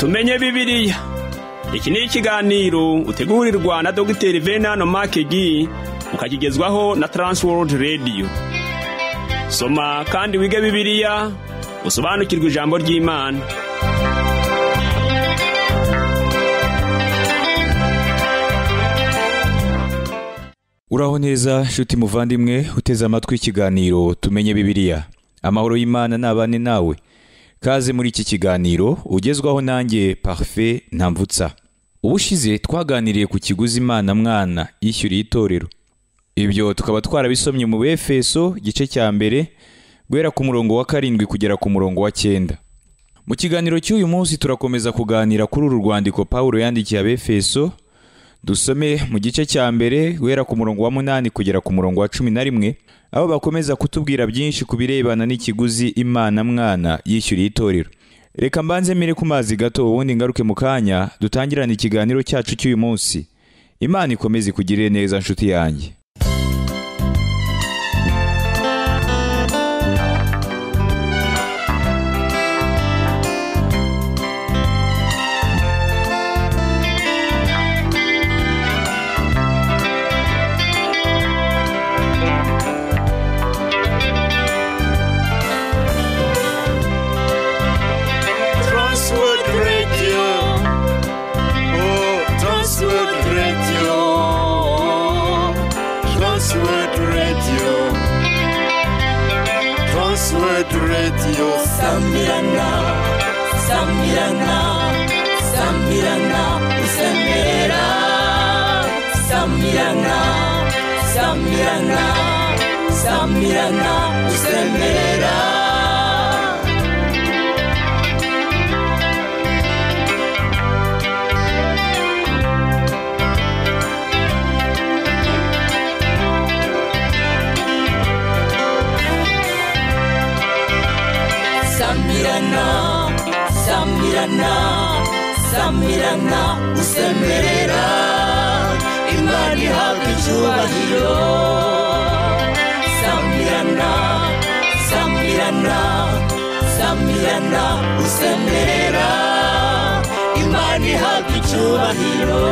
tumenye Bibiliya. Iki ni ikiganiro utegurirwa na Dr. Venano Makegi ukakigezwaho na Transworld Radio. Soma kandi wige Bibiliya, usobanukirwe ijambo ry'Imana. Uraho neza shuti muvandimwe uteze amatwi ikiganiro tumenye Bibiliya. Amahoro y'Imana nabane nawe. Kaze muri iki kiganiro ugezwaho nanjye Parfait Ntamvutsa. Ubushize twaganiriye ku kiguzi Imana mwana yishyuriye itorero. Ibyo tukaba twarabisomye mu Befeso gice cya mbere guhera ku murongo wa 7 kugera ku murongo wa 9. Mu kiganiro cy'uyu munsi turakomeza kuganira kuri uru rwandiko Paulo yandikiye Abefeso. Dusome mu gice cya mbere guhera ku murongo wa 8 kugera ku murongo wa 11, aho bakomeza kutubwira byinshi ku birebana n'ikiguzi Imana mwana yishyuriye itorero. Reka mbanze mere ku mazi gato ubundi ngaruke mu kanya dutangirana ikiganiro cyacu cy'uyu munsi. Imana ikomeze kugirira neza nshuti yanjye. Transworld Radio, Samirana, Samirana, Samirana, Usemera, Samirana, Samirana, Samirana, Usemera. Samirana, Samirana, Samirana, Usemera, Imana ihabwa icyubahiro. Samirana, Samirana, Samirana, Usemera, Imana ihabwa icyubahiro.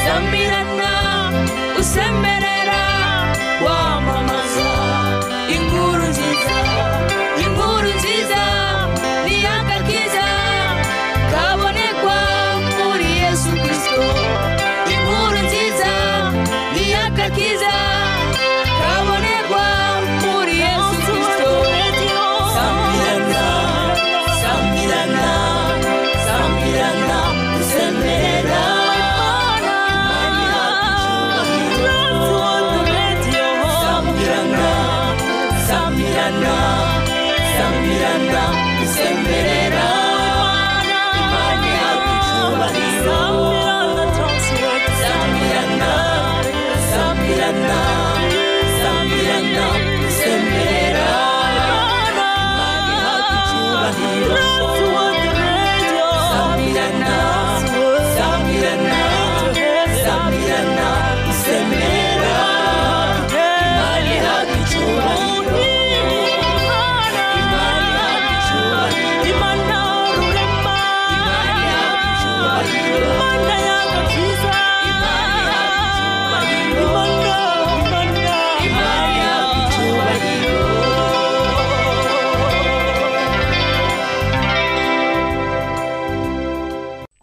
Samirana, usemerera wamamaza inkuru nziza, inkuru nziza ni agakiza kabonekwa muri Yesu Kristo. Inkuru nziza ni agakiza kabonekwa muri Yesu Kristo. Samirana, Samirana, Samirana, usemerera. Samirana, usemerera, Imana ihabwa icyubahiro. Samirana, Samirana, Samirana, usemerera, Imana ihabwa icyubahiro. Samirana, Samirana, Samirana, usemerera, Imana ihabwa icyubahiro.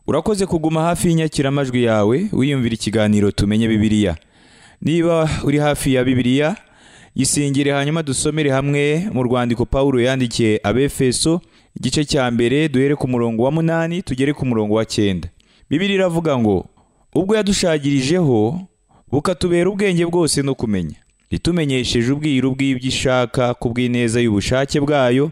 Urakoze kuguma hafi y'inyakiramajwi yawe wiyumvira ikiganiro tumenye Bibiliya. Niba uri hafi ya Bibiliya, yisingire hanyuma dusomere hamwe mu rwandiko Paulo yandikiye Abefeso igice cya mbere duhere ku murongo wa 8 tugere ku murongo wa 9. Bibiliya iravuga ngo ubwo yadushagirijeho bukatubera ubwenge bwose no kumenya, itumenyesheje ubwiru bw'ibyishaka kubw'ineza y'ubushake bwayo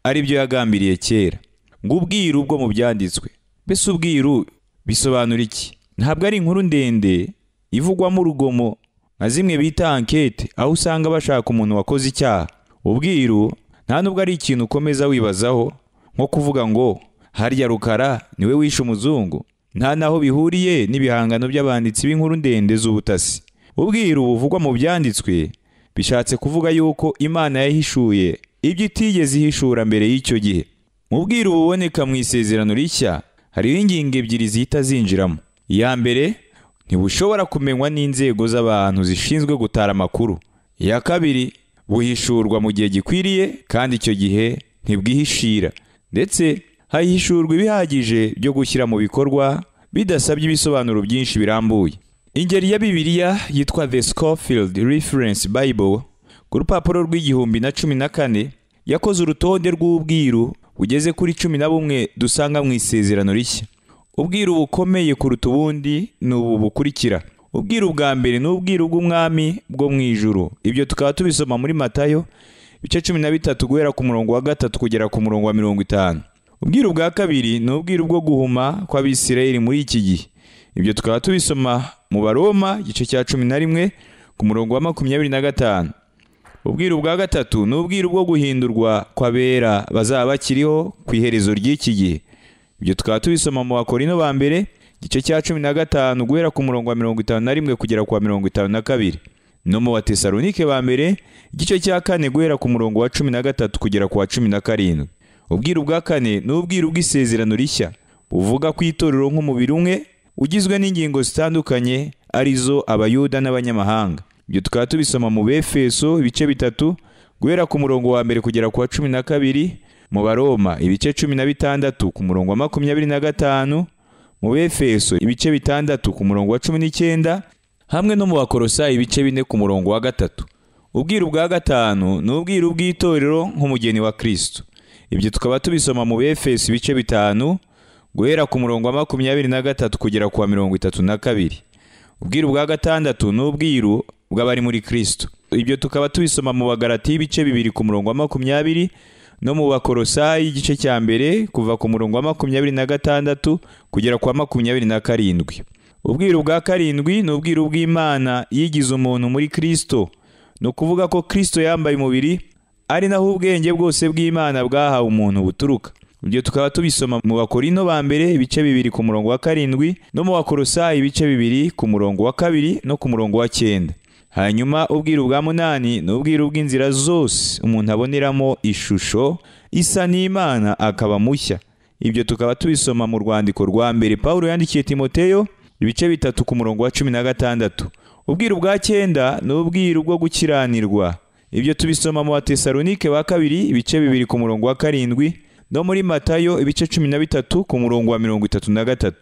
ari byo yagambiriye kera. Ngo ubwiru bwo mu byanditswe. Bese ubwiru bisobanura iki? Ntabwo ari inkuru ndende ivugwamo urugomo nka zimwe bita ankete, aho usanga bashaka umuntu wakoze icyaha. Ubwiru nta nubwo ari ikintu ukomeza wibazaho, nko kuvuga ngo harya Rukara niwe wishe umuzungu. Nta naho bihuriye n'ibihangano by'abanditsi b'inkuru ndende z'ubutasi. Ubwiru buvugwa mu byanditswe bishatse kuvuga yuko Imana yahishuye ibyo itigeze ihishura mbere y'icyo gihe. Mu bwiru buboneka mu Isezerano Rishya hariho ingingo ebyiri zihita zinjiramo. Iya mbere, ntibushobora kumenywa n'inzego z'abantu zishinzwe gutara amakuru. Iya kabiri, buhishurwa mu gihe gikwiriye kandi icyo gihe ntibwihishira, ndetse hahishurwa ibihagije byo gushyira mu bikorwa bidasabye ibisobanuro byinshi birambuye. Ingeri ya Bibiliya yitwa The Scofield Reference Bible ku rupapuro rw'1014 yakoze urutonde rw'ubwiru bugeze kuri 11 dusanga mu Isezerano Rishya. Ubwiru bukomeye kuruta ubundi ni ubu bukurikira. Ubwiru bwa mbere ni ubwiru bw'umwami bwo mu ijuru. Ibyo tukaba tubisoma muri Matayo ibice 13 guhera ku murongo wa 3 kugera ku murongo wa 50. Ubwiru bwa kabiri ni ubwiru bwo guhuma kw'Abisirayeli muri iki gihe. Ibyo tukaba tubisoma mu Baroma igice cya 11 ku murongo wa 25. Ubwiru bwa gatatu ni ubwiru bwo guhindurwa kw'abera bazaba bakiriho ku iherezo ry'iki gihe. Ibyo tukaba tubisoma mu Bakorinto ba mbere igice cya 15 guhera ku murongo wa 51 kugera ku wa 52, no mu Batesalonike ba mbere igice cya 4 guhera ku murongo wa 13 kugera ku wa 17. Ubwiru bwa kane ni ubwiru bw'Isezerano Rishya buvuga ku itorero nk'umubiri umwe ugizwe n'ingingo zitandukanye arizo Abayuda n'Abanyamahanga. Ibyo tukaba tubisoma mu Befeso ibice 3 guhera ku murongo wa 1 kugera ku wa 12, mu Baroma ibice 16 ku murongo wa 25, mu Befeso ibice 6 ku murongo wa 19, hamwe no mu Bakolosayi ibice 4 ku murongo wa 3. Ubwiru bwa gatanu ni ubwiru bw'itorero nk'umugeni wa Kristo. Ibyo tukaba tubisoma mu Befeso ibice 5 guhera ku murongo wa 23 kugera ku wa 32. Ubwiru bwa gatandatu ni ubwiru bw'abari muri Kristo. Ibyo tukaba tubisoma mu Bagalati ibice 2 ku murongo wa 20, no mu Bakolosayi igice cya mbere kuva ku murongo wa 26 kugera ku wa 27. Ubwiru bwa karindwi ni ubwiru bw'Imana yigize umuntu muri Kristo. No kuvuga ko Kristo yambaye umubiri, ari naho ubwenge bwose bw'Imana bwahawe umuntu buturuka. Ibyo tukaba tubisoma mu Bakorinto ba mbere ibice 2 ku murongo wa 7, no mu Bakolosayi ibice 2 ku murongo wa 2 no ku murongo wa 9. Hanyuma ubwiru bwa munani ni ubwiru bw'inzira zose umuntu aboneramo ishusho isa n'Imana akaba mushya. Ibyo tukaba tubisoma mu rwandiko rwa mbere Pawulo yandikiye Timoteyo ibice 3 ku murongo wa 16. Ubwiru bwa 9 ni ubwiru bwo gukiranirwa. Ibyo tubisoma mu Batesalonike ba kabiri ibice 2 ku murongo wa 7, no muri Matayo ibice 13 ku murongo wa 33.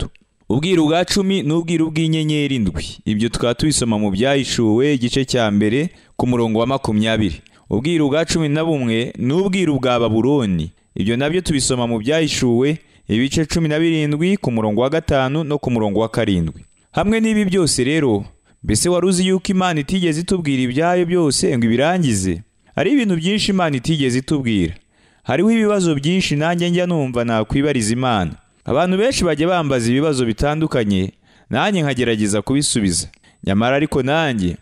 Ubwiru bwa 10 ni ubwiru bw'inyenyeri ndwi. Ibyo tukaba tubisoma mu Byahishuwe igice cya mbere ku murongo wa 20. Ubwiru bwa 11 ni ubwiru bwa Babuloni. Ibyo nabyo tubisoma mu Byahishuwe ibice 17 ku murongo wa 5 no ku murongo wa 7. Hamwe n'ibi byose rero, mbese waruzi yuko Imana itigeze itubwira ibyayo byose ngo ibirangize? Hari ibintu byinshi Imana itigeze itubwira. Hariho ibibazo byinshi nanjye njya numva nakwibariza Imana. Abantu benshi bajya bambaza ibibazo bitandukanye, nanjye nkagerageza kubisubiza. Nyamara ariko nanjye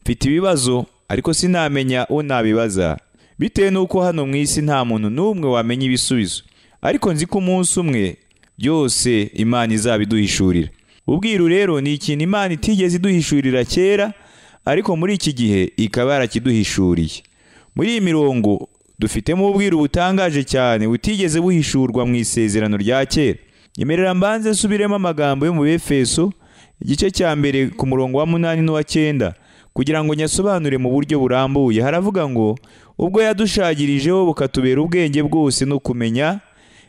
mfite ibibazo, ariko sinamenya uwo nabibaza, bitewe n'uko hano mu isi nta muntu n'umwe wamenya ibisubizo. Ariko nzi ko umunsi umwe byose Imana izabiduhishurira. Ubwiru rero ni ikintu Imana itigeze iduhishurira kera, ariko muri iki gihe ikaba yarakiduhishuriye. Muri iyi mirongo dufitemo ubwiru butangaje cyane butigeze buhishurwa mu Isezerano rya kera. Yemerera mbanze subiremo amagambo yo mu Befeso igice cya mbere ku murongo wa 8 n'uwa 9 kugira ngo nyasobanure mu buryo burambuye. Haravuga ngo ubwo yadushagirijeho bukatubera ubwenge bwose no kumenya,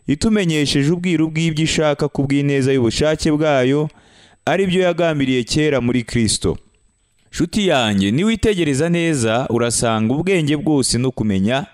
itumenyesheje ubwiru bw'ibyo ishaka kubw'ineza y'ubushake bwayo, ari byo yagambiriye kera muri Kristo. Shuti yanjye, niwitegereza neza urasanga ubwenge bwose no kumenya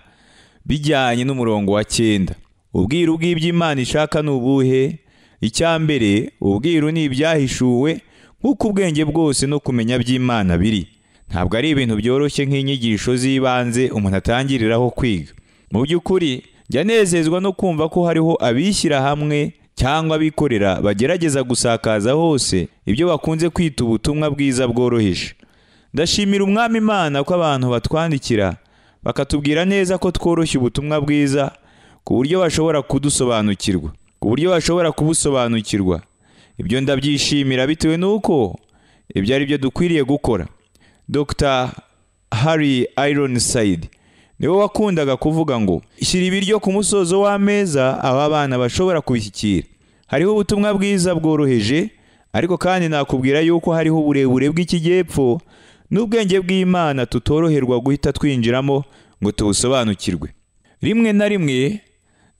bijyanye n'umurongo wa 9. Ubwiru bw'ibyo Imana ishaka ni ubuhe? Icya mbere, ubwiru ni ibyahishuwe nk'uko ubwenge bwose no kumenya by'Imana biri. Ntabwo ari ibintu byoroshye nk'inyigisho z'ibanze umuntu atangiriraho kwiga. Mu by'ukuri njya nezezwa no kumva ko hariho abishyira hamwe cyangwa abikorera bagerageza gusakaza hose ibyo bakunze kwita ubutumwa bwiza bworoheje. Ndashimira Umwami Imana ko abantu batwandikira bakatubwira neza ko tworoshye ubutumwa bwiza ku buryo bashobora kudusobanukirwa, ku buryo bashobora kubusobanukirwa. Ibyo ndabyishimira bitewe n'uko ibyo ari byo dukwiriye gukora. Dr. Harry Ironside niwe wakundaga kuvuga ngo shyira ibiryo ku musozo w'ameza aho abana bashobora kubishyikira. Hariho ubutumwa bwiza bworoheje, ariko kandi nakubwira yuko hariho uburebure bw'ikijyepfo n'ubwenge bw'Imana tutoroherwa guhita twinjiramo ngo tubusobanukirwe. Rimwe na rimwe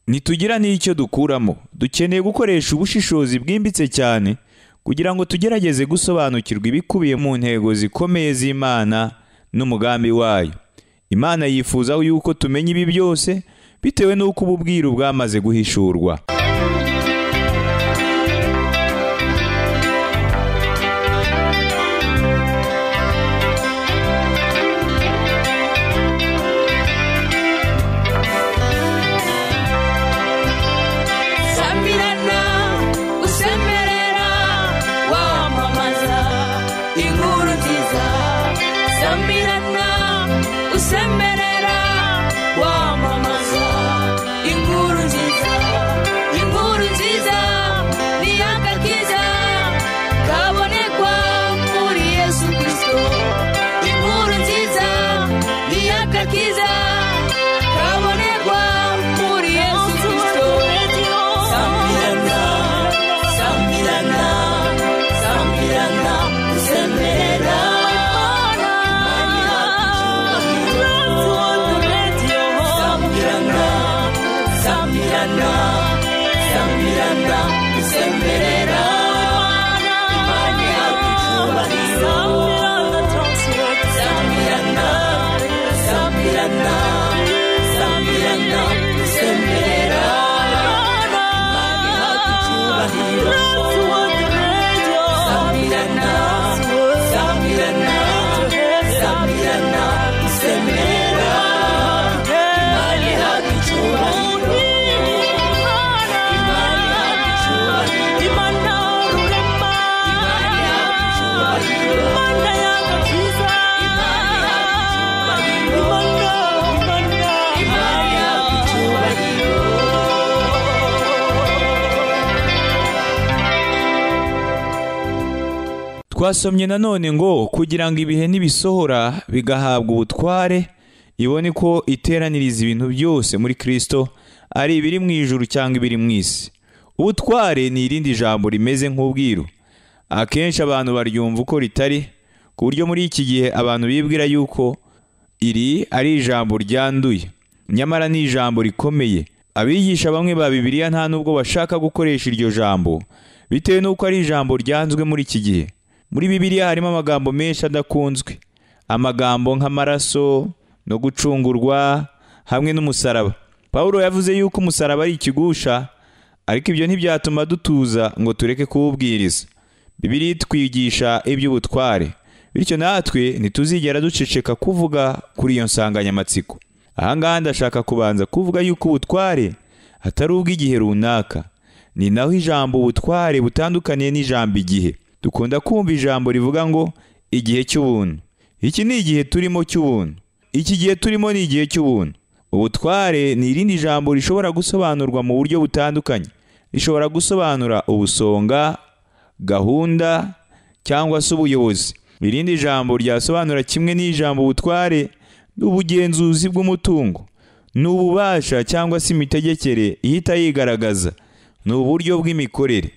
ntitugira n'icyo dukuramo. Dukeneye gukoresha ubushishozi bwimbitse cyane kugira ngo tugerageze gusobanukirwa ibikubiye mu ntego zikomeye z'Imana n'umugambi wayo. Imana yifuza yuko tumenya ibi byose bitewe n'uko ububwiru bwamaze guhishurwa. Usemerera wamamaza inkuru nziza, inkuru nziza ni agakiza kabonekwa muri Yesu Kristo. Inkuru nziza ni agakiza kabonekwa muri Yesu Kristo. Sambirana, sambirana, sambirana, usemerera Sambirana, sambirana, usemerera Imana yagucyubahiro. Sambirana, sambirana, sambirana, usemerera Imana yagucyubahiro. Sambirana, sambirana, sambirana, usemerera Imana yagucyubahiro. Twasomye nanone ngo kugira ngo ibihe nibisohora bigahabwa ubutware, ibone ko iteraniriza ibintu byose muri Kristo, ari ibiri mu ijuru cyangwa ibiri mu isi. Ubutware ni irindi jambo rimeze nk'ubwiru. Akenshi abantu baryumva uko ritari, ku buryo muri iki gihe abantu bibwira yuko iri ari ijambo ryanduye. Nyamara ni ijambo rikomeye. Abigisha bamwe ba Bibiliya nta nubwo bashaka gukoresha iryo jambo bitewe n'uko ari ijambo ryanzwe muri iki gihe. Muri Bibiliya harimo amagambo menshi adakunzwe, amagambo nk'amaraso no gucungurwa hamwe n'umusaraba. Pawulo yavuze yuko umusaraba ari ikigusha, ariko ibyo ntibyatuma dutuza ngo tureke kuwubwiriza. Bibiliya itwigisha iby'ubutware, bityo natwe ntituzigera duceceka kuvuga kuri iyo nsanganyamatsiko. Ahangaha ndashaka kubanza kuvuga yuko ubutware atari ubw'igihe runaka. Ni naho ijambo ubutware butandukaniye n'ijambo igihe. Dukunda kumva ijambo rivuga ngo igihe cy'ubuntu. Iki ni igihe turimo cy'ubuntu. Iki gihe turimo ni igihe cy'ubuntu. Ubutware ni irindi jambo rishobora gusobanurwa mu buryo butandukanye. Rishobora gusobanura ubusonga, gahunda cyangwa se ubuyobozi. Irindi jambo ryasobanura kimwe n'ijambo ubutware n'ubugenzuzi bw'umutungo, n'ububasha cyangwa se imitegekere ihita yigaragaza, n'uburyo bw'imikorere.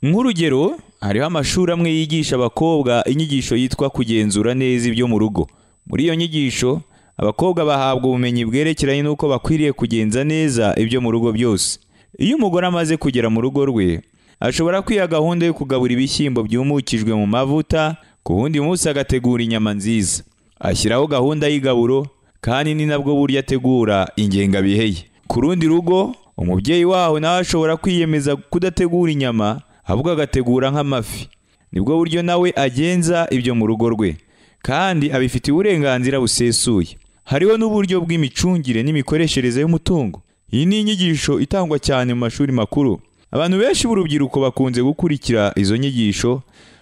Nk'urugero, hariho amashuri amwe yigisha abakobwa inyigisho yitwa kugenzura neza ibyo mu rugo. Muri iyo nyigisho abakobwa bahabwa ubumenyi bwerekeranye n'uko bakwiriye kugenza neza ibyo mu rugo byose. Iyo umugore amaze kugera mu rugo rwe, ashobora kwiha gahunda yo kugabura ibishyimbo byumukijwe mu mavuta, ku wundi munsi agategura inyama nziza. Ashyiraho gahunda y'igaburo, kandi ni nabwo buryo ategura ingengabihe ye. Ku rundi rugo, umubyeyi waho nawe ashobora kwiyemeza kudategura inyama, ahubwo agategura nk'amafi. Nibwo buryo nawe agenza ibyo mu rugo rwe, kandi abifitiye uburenganzira busesuye. Hariho n'uburyo bw'imicungire n'imikoreshereze y'umutungo. Iyi ni inyigisho itangwa cyane mu mashuri makuru. Abantu benshi b'urubyiruko bakunze gukurikira izo nyigisho,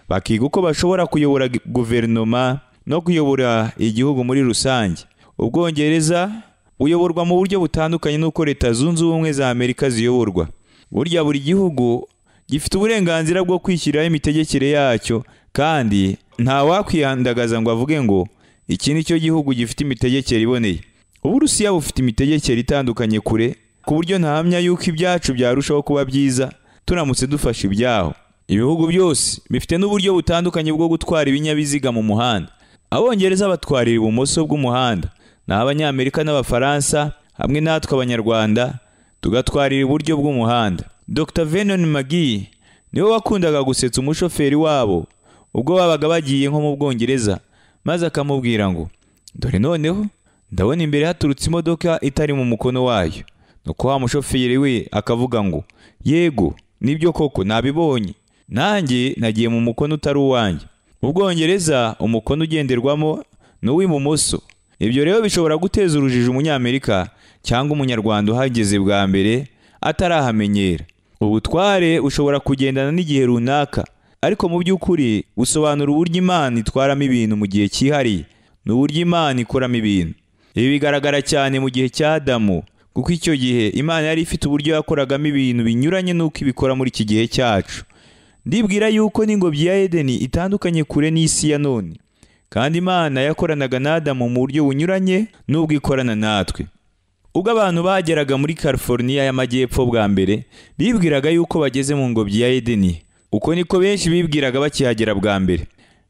bakiga uko bashobora kuyobora guverinoma, no kuyobora igihugu muri rusange. Ubwongereza buyoborwa mu buryo butandukanye n'uko Leta Zunze Ubumwe za Amerika ziyoborwa. Burya buri gihugu gifite uburenganzira bwo kwishyiriraho imitegekere yacyo, kandi nta wakwihandagaza ngo avuge ngo iki ni cyo gihugu gifite imitegekere iboneye. Uburusiya bufite imitegekere itandukanye kure, ku buryo ntahamya yuko ibyacu byarushaho kuba byiza turamutse dufashe ibyaho. Ibihugu byose bifite n'uburyo butandukanye bwo gutwara ibinyabiziga mu muhanda. Abongereza batwarira ibumoso bw'umuhanda, naho Abanyamerika n'Abafaransa hamwe natwe Abanyarwanda tugatwarira iburyo bw'umuhanda. Dr. Vernon McGee niwe wakundaga gusetsa umushoferi wabo ubwo babaga bagiye nko mu Bwongereza, maze akamubwira ngo dore noneho ndabona imbere haturutse imodoka itari mu mukono wayo. Nuko wa mushoferi we akavuga ngo yego nibyo koko nabibonye, nanjye nagiye mu mukono utari uwanjye. Mu Bwongereza umukono ugenderwamo ni uw'ibumoso. Ibyo rero bishobora guteza urujijo Umunyamerika cyangwa Umunyarwanda uhageze bwa mbere atarahamenyera. Ubutware ushobora kugendana n'igihe runaka, ariko mu by'ukuri busobanura uburyo Imana itwaramo ibintu mu gihe cyihariye, n'uburyo Imana ikoramo ibintu. Ibi bigaragara cyane mu gihe cya Adamu, kuko icyo gihe Imana yari ifite uburyo yakoragamo ibintu binyuranye n'uko ibikora muri iki gihe cyacu. Ndibwira yuko n'ingobyi ya Edeni itandukanye kure n'isi ya none, kandi Imana yakoranaga na Adamu mu buryo bunyuranye n'ubwo ikorana natwe. Ubwo abantu bageraga muri California y'Amajyepfo bwa mbere, bibwiraga yuko bageze mu ngobyi ya Edeni. Uko niko benshi bibwiraga bakihagera bwa mbere.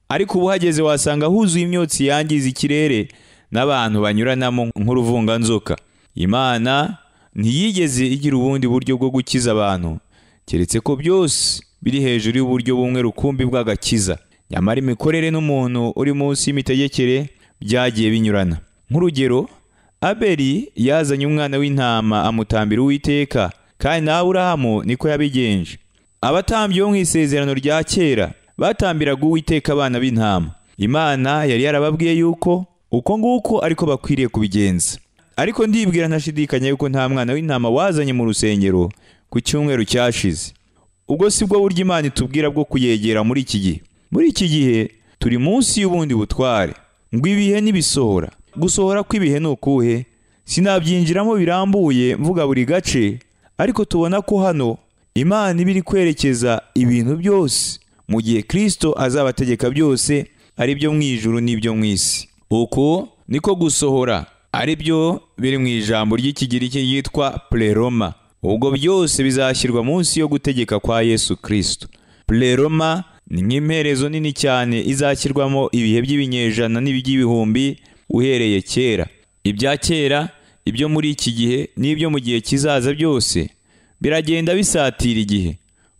Ariko ubu hageze wasanga huzuye imyotsi yangiza ikirere n'abantu banyuranamo nk'uruvunganzoka. Imana ntiyigeze igira ubundi buryo bwo gukiza abantu, keretse ko byose biri hejuru y'uburyo bumwe rukumbi bw'agakiza. Nyamara imikorere n'umuntu uri munsi y'imitegekere byagiye binyurana. Nk'urugero, Abeli yazanye umwana w'intama amutambira Uwiteka, kandi na Aburahamu niko yabigenje. Abatambyi bo mu isezerano rya kera batambiraga Uwiteka abana b'intama. Imana yari yarababwiye yuko uko nguko ariko bakwiriye kubigenza. Ariko ndibwira ntashidikanya yuko nta mwana w'intama wazanye mu rusengero ku cyumweru cyashize. Ubwo si bwo buryo Imana itubwira bwo kuyegera muri iki gihe. Muri iki gihe turi munsi y'ubundi butware, ngo ibihe nibisohora. Gusohora kw'ibihe ni ukuhe? Sinabyinjiramo birambuye mvuga buri gace, ariko tubona ko hano Imana ibiri kwerekeza ibintu byose mu gihe Kristo azabategeka byose, ari byo mu ijuru n'ibyo mu isi. Uko niko gusohora ari byo biri mu ijambo ry'Ikigiriki ryitwa pleroma. Ubwo byose bizashyirwa munsi yo gutegeka kwa Yesu Kristo. Pleroma ni nk'imperezo nini cyane izashyirwamo ibihe by'ibinyejana n'iby'ibihumbi uhereye kera. Ibya kera, ibyo muri iki gihe n'ibyo mu gihe kizaza byose biragenda bisatira igihe.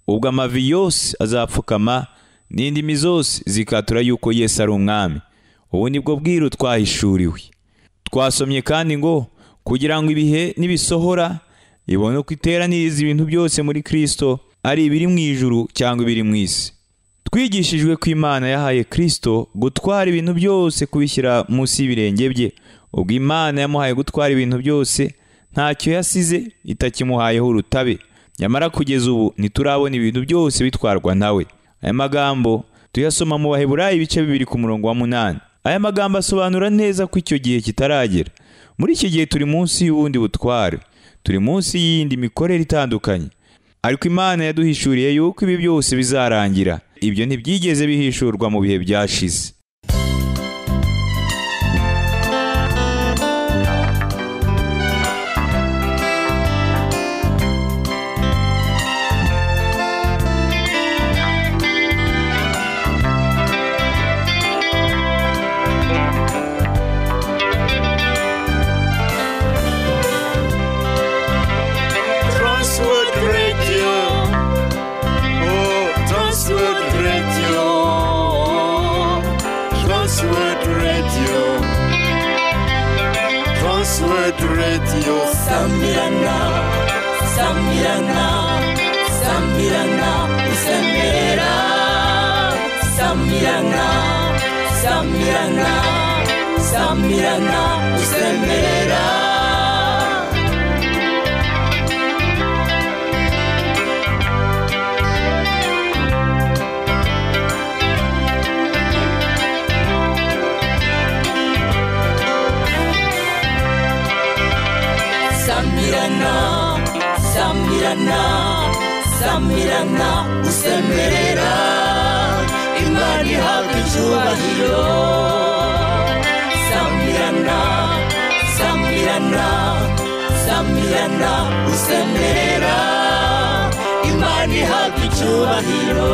Ubwo amavi yose azapfukama n'indimi zose zikatura yuko Yesu ari umwami. Ubu nibwo bwiru twahishuriwe. Twasomye kandi ngo kugira ngo ibihe nibisohora ibone uko iteraniriza ibintu byose muri Kristo, ari ibiri mu ijuru cyangwa ibiri mu isi. Twigishijwe ko Imana yahaye Kristo gutwara ibintu byose kubishyira munsi y'ibirenge bye. Ubwo Imana yamuhaye gutwara ibintu byose, ntacyo yasize itakimuhayeho urutabe. Nyamara kugeza ubu ntiturabona ibintu byose bitwarwa nawe. Aya magambo tuyasoma mu Baheburayo ibice 2 ku murongo wa 8. Aya magambo asobanura neza ko icyo gihe kitaragera. Muri iki gihe turi munsi y'ubundi butware, turi munsi y'indi mikorere itandukanye. Ariko Imana yaduhishuriye yuko ibi byose bizarangira. Ibyo ntibyigeze bihishurwa mu bihe byashize. Transworld Radio. Samirana, Samirana, Samirana, Usemera. Samirana, Samirana, Samirana, Usemera. Samirana, samirana, samirana, usemerera Imana ihabwa icyubahiro. Samirana, samirana, samirana, usemerera Imana ihabwa icyubahiro.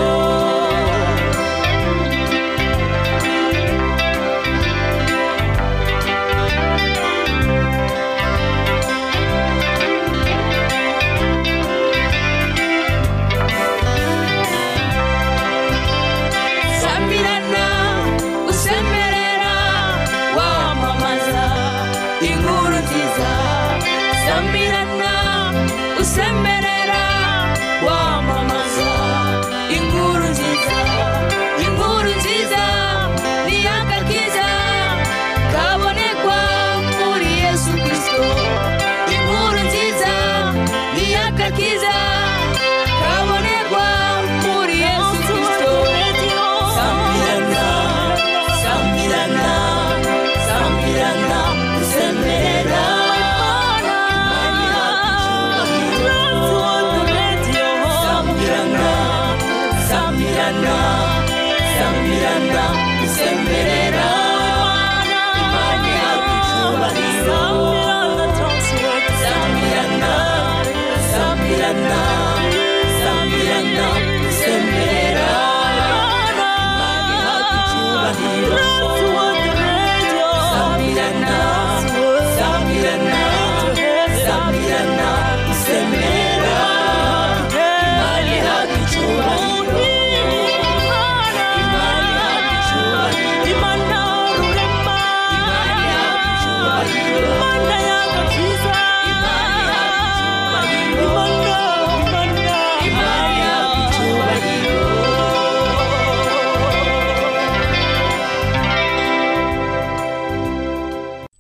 Samirana, usemerera wamamaza inkuru nziza, inkuru nziza ni agakiza kabonekwa muri Yesu Kristo. Inkuru nziza ni agakiza kabonekwa muri Yesu Kristo. Samirana, samirana, samirana, usemerera Samirana, usemerera Imana ihabwa icyubahiro. Samirana, samirana, samirana, usemerera Imana ihabwa icyubahiro. Samirana, samirana, samirana, usemerera Imana ihabwa icyubahiro.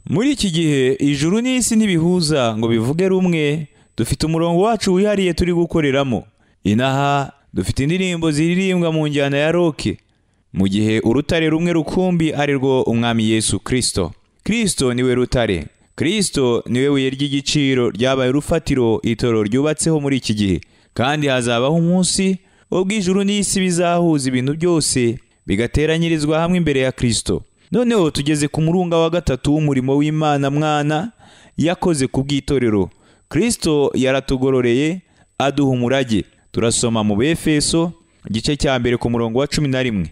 Muri iki gihe ijuru n'isi ntibihuza ngo bivuge rumwe. Dufite umurongo wacu wihariye turi gukoreramo. Inaha dufite indirimbo ziririmbwa mu njyana ya rock, mu gihe urutare rumwe rukumbi ari rwo umwami Yesu Kristo. Kristo niwe rutare. Kristo niwe buye ry'igiciro ryabaye urufatiro itorero ryubatseho muri iki gihe. Kandi hazabaho umunsi ubwo ijuru n'isi bizahuza ibintu byose bigateranyirizwa hamwe imbere ya Kristo. Noneho tugeze ku murunga wa gatatu w'umurimo w'Imana mwana yakoze ku bw'itorero. Kristo yaratugororeye aduha umurage. Turasoma mu Befeso igice cya mbere ku murongo wa 11.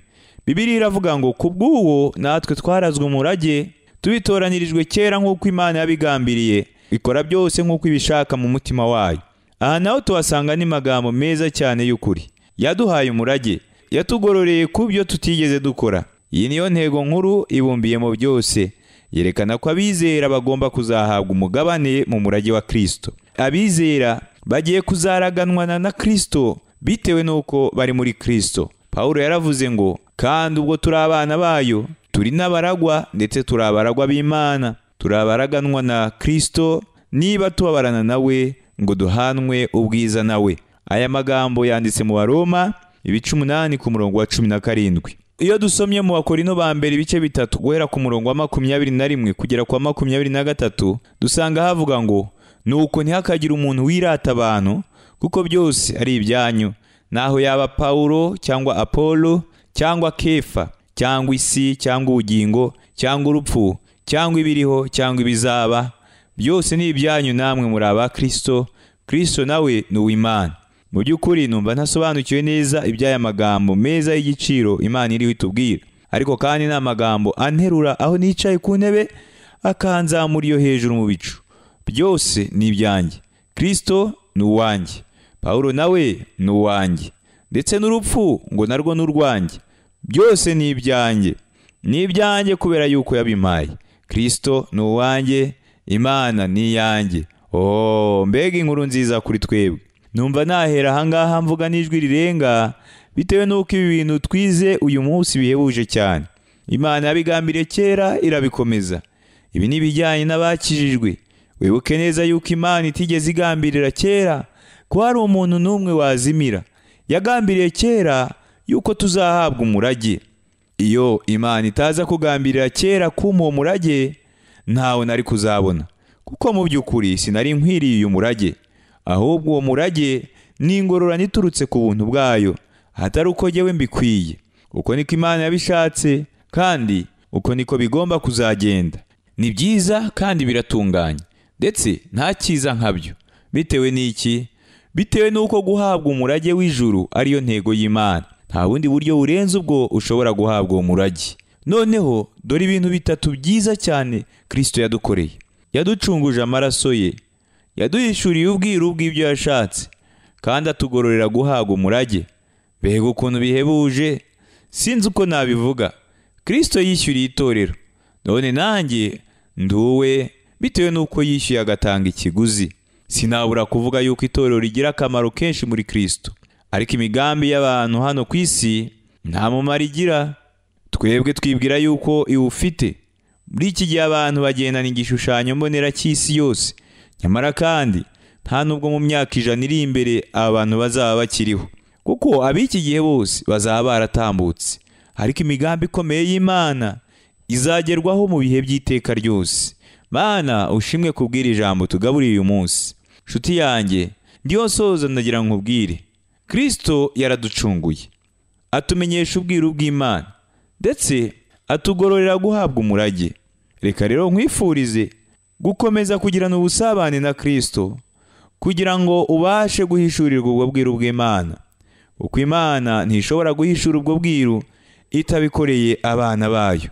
Bibiliya iravuga ngo kubw'uwo natwe twarazwe umurage, tubitoranyirijwe kera nk'uko Imana yabigambiriye, ikora byose nk'uko ibishaka mu mutima wayo. Aha naho tuhasanga n'amagambo meza cyane y'ukuri. Yaduhaye umurage, yatugororeye ku byo tutigeze dukora. Iyi niyo ntego nkuru ibumbiye mu byose. Yerekana ko abizera bagomba kuzahabwa umugabane mu murage wa Kristo. Abizera bagiye kuzaraganwa na Kristo bitewe n'uko bari muri Kristo. Pawulo yaravuze ngo kandi ubwo turi abana bayo turi n'abaragwa ndetse turi abaragwa b'Imana. Turabaraganwa na Kristo niba tubabarana nawe ngo duhanwe ubwiza nawe. Aya magambo yanditse mu Baroma ibice 8 ku murongo wa 17. Iyo dusomye mu Bakorinto ba mbere ibice 3 guhera ku murongo wa 21 kugera kwa 23, dusanga havuga ngo nuko ntihakagira umuntu wirata abantu, kuko byose ari ibyanyu, naho yaba Paulo cyangwa Apollo cyangwa Kefa cyangwa isi cyangwa ubugingo cyangwa urupfu cyangwa ibiriho cyangwa ibizaba, byose ni ibyanyu, namwe muri aba Kristo. Kristo nawe ni uw'Imana. Mu by'ukuri numva ntasobanukiwe neza iby'aya magambo meza y'igiciro Imana iri itubwira, ariko kandi ni amagambo anterura aho nicaye ku ntebe akanzamura iyo hejuru mu bicu. Byose ni ibyanjye. Kristo ni uwanjye, Paulo nawe ni uwanjye, ndetse n'urupfu ngo narwo ni urwanjye. Byose ni ibyanjye, ni ibyanjye kubera yuko yabimpaye. Kristo ni uwanjye, Imana ni iyanjye. Mbega inkuru nziza kuri twebwe. Numva nahera ahangaha mvuga n'ijwi rirenga, bitewe n'uko ibi bintu twize uyu munsi bihebuje cyane. Imana yabigambiriye kera irabikomeza. Ibi ni bijyanye n'abakijijwe. Wibuke neza yuko Imana itigeze igambirira kera ko hari umuntu n'umwe wazimira. Yagambiriye kera yuko tuzahabwa umurage. Iyo Imana itaza kugambirira kera kuma uwo murage, ntawe nari kuzabona, kuko mu by'ukuri sinari nkwiriye uyu murage, ahubwo uwo murage ni ingororano iturutse ku buntu bwayo, atari uko jyewe mbikwiye. Uko niko Imana yabishatse, kandi uko niko bigomba kuzagenda. Ni byiza kandi biratunganye, ndetse nta cyiza nkabyo. Bitewe n'iki? Bitewe n'uko guhabwa umurage w'ijuru ariyo ntego y'Imana. Nta bundi buryo burenze ubwo ushobora guhabwa uwo murage. Noneho dore ibintu bitatu byiza cyane Kristo yadukoreye. Yaducunguje amaraso ye, yaduhishuriye ubwiru bw'ibyo yashatse, kandi atugororera guhabwa umurage. Mbega ukuntu bihebuje! Sinzi uko nabivuga. Kristo yishyuriye itorero, none nanjye nduwe bitewe n'uko yishyuye agatanga ikiguzi. Sinabura kuvuga yuko itorero rigira akamaro kenshi muri Kristo, ariko imigambi y'abantu hano ku isi nta mumaro igira. Twebwe twibwira yuko iwufite. Muri iki gihe abantu bagendana igishushanyo mbonera cy'isi yose, nyamara kandi nta nubwo mu myaka 100 iri imbere abantu bazaba bakiriho, kuko ab'iki gihe bose bazaba baratambutse. Ariko imigambi ikomeye y'Imana izagerwaho mu bihe by'iteka ryose. Mana ushimwe kubwira ijambo tugaburiye uyu munsi. Nshuti yanjye, ndiyo soza ndagira nkubwire, Kristo yaraducunguye, atumenyesha ubwiru bw'Imana, ndetse atugororera guhabwa umurage. Reka rero nkwifurize gukomeza kugirana ubusabane na Kristo, kugira ngo ubashe guhishurirwa ubwo bwiru bw'Imana. Uko Imana ntishobora guhishura ubwo bwiru itabikoreye abana bayo.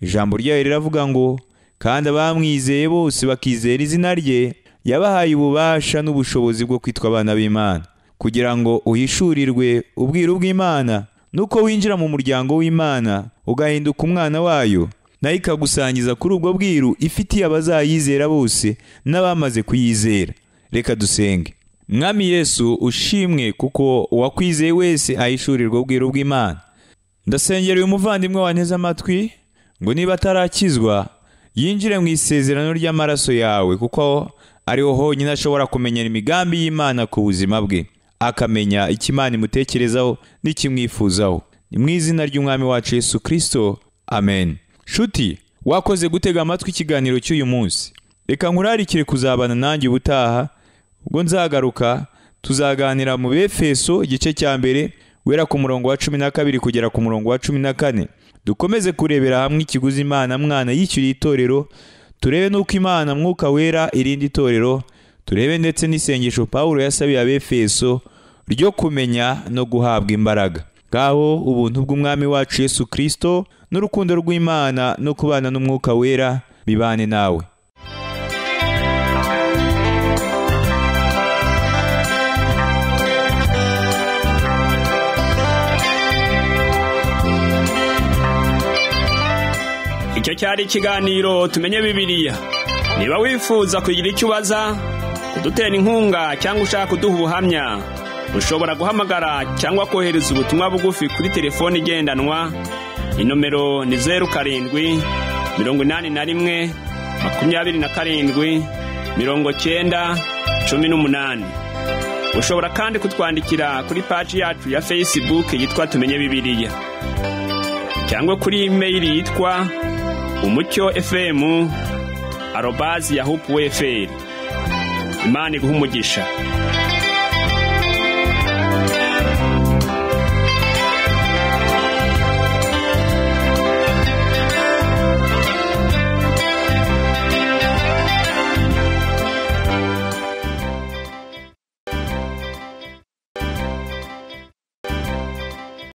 Ijambo ryayo riravuga ngo, kandi abamwizeye bose bakizera izina rye, yabahaye ububasha n'ubushobozi bwo kwitwa abana b'Imana. Kugira ngo uhishurirwe ubwiru bw'Imana, nuko winjira mu muryango w'Imana ugahinduka umwana wayo, nayo ikagusangiza kuri ubwo bwiru ifitiye abazayizera bose n'abamaze kuyizera. Reka dusenge. Mwami Yesu ushimwe, kuko uwakwizeye wese ahishurirwa ubwiru bw'Imana. Ndasengera uyu muvandimwe wanteze amatwi ngo niba atarakizwa yinjire mu isezerano ry'amaraso yawe, kuko ariho honyine ashobora kumenyera imigambi y'Imana ku buzima bwe, akamenya icyo Imana imutekerezaho n'ikimwifuzaho. Ni mu izina ry'Umwami wacu Yesu Kristo, amen. Shuti, wakoze gutega amatwi ikiganiro cy'uyu munsi. Reka nkurarikire kuzabana nanjye ubutaha, ubwo nzagaruka tuzaganira mu Befeso igice cya mbere wera ku murongo wa 12 kugera ku murongo wa 14. Dukomeze kurebera hamwe ikiguzi Imana mwana yishyuriye itorero, turebe nuko Imana mwuka wera irindi itorero, turebe ndetse n'isengesho Paulo yasabiye Abefeso ryo kumenya no guhabwa imbaraga. Ngaho ubuntu bw'Umwami wacu Yesu Kristo n'urukundo rw'Imana no kubana n'umwuka wera bibane nawe. Icyo cyari ikiganiro tumenye Bibiliya. Niba wifuza kugira icyo ubaza, kudutera inkunga cyangwa ushaka kuduha ubuhamya, ushobora guhamagara cyangwa kohereza ubutumwa bugufi kuri telefone igendanwa. Inomero ni 07 81 27 90 18. Ushobora kandi kutwandikira kuri page yacu ya Facebook yitwa Tumenye Bibiliya, cyangwa kuri email yitwa umucyo@yahoo.fr. Imana iguhe umugisha.